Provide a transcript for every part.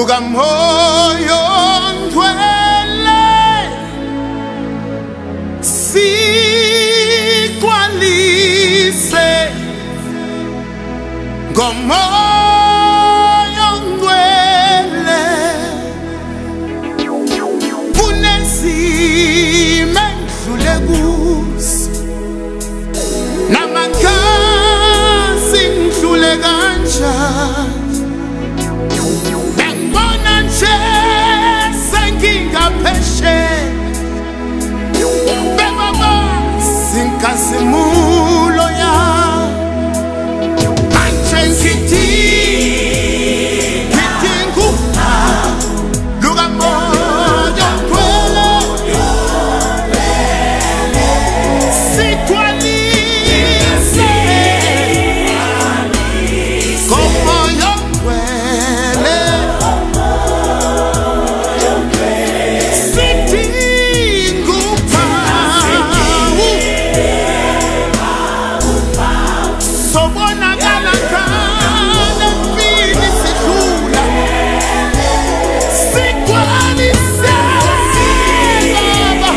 lukamoyo ngcwele sikwalise ngomoyo ngcwele kunesimo endlule kuso namagazi ngidlule kanjani bengibona nje sengingaphesheya bebaba sinkasimulo ya manje ngidinga lukamoyo ngcwele sikwalise ngomoyo ngcwele sidinga uphawu sobonakala ngale mpini sidlula sikwalise baba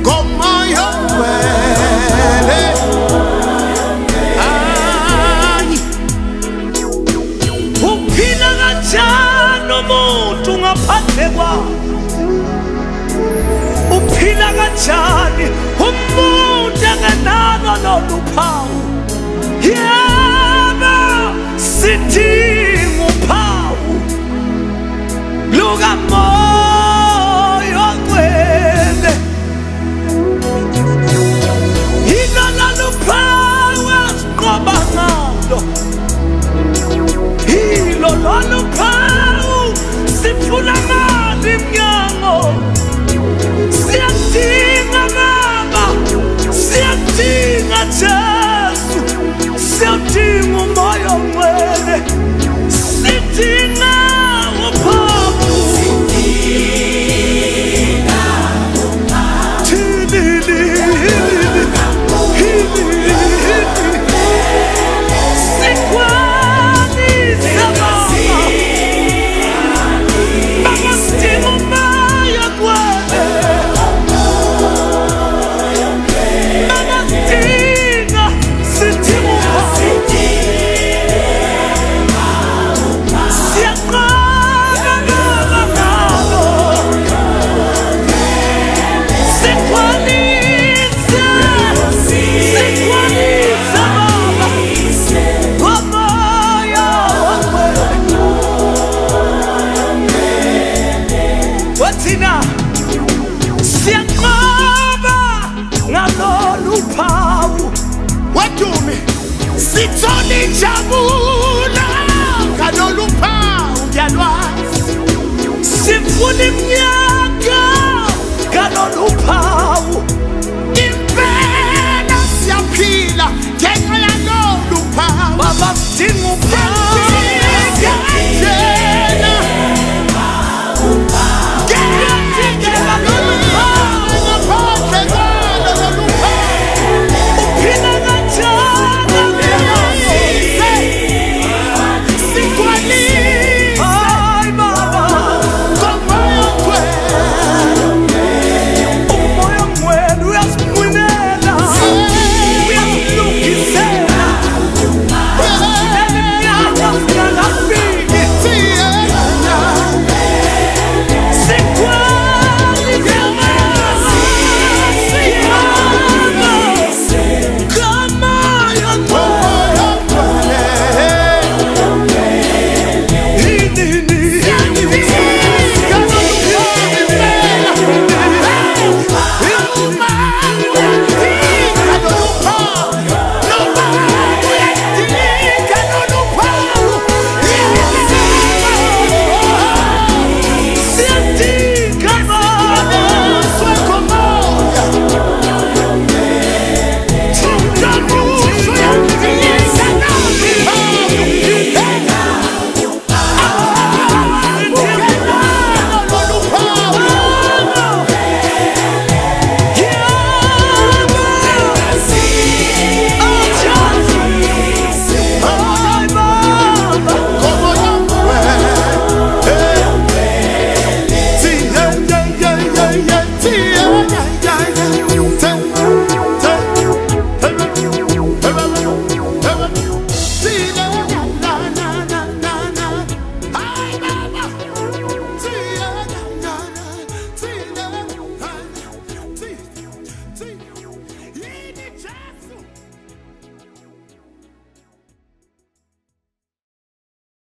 ngomoyo ngcwele ayi uphila kanjani umuntu ngaphandle kwawo uphila kanjani umuntu engenalo lolu phawu yebo sidinga uphawu lukamoyo ngcwele yilo lolu phawu asiqoba ngalo hilo lolu phawu sifuna ngalo iminyango siyadinga baba siyadinga Jesu siyadinga umoya ngcwele sidinga uphawu sithole injabulo ngalolu phawu ngiyalwazi sifuna iminyaka ngalolu phawu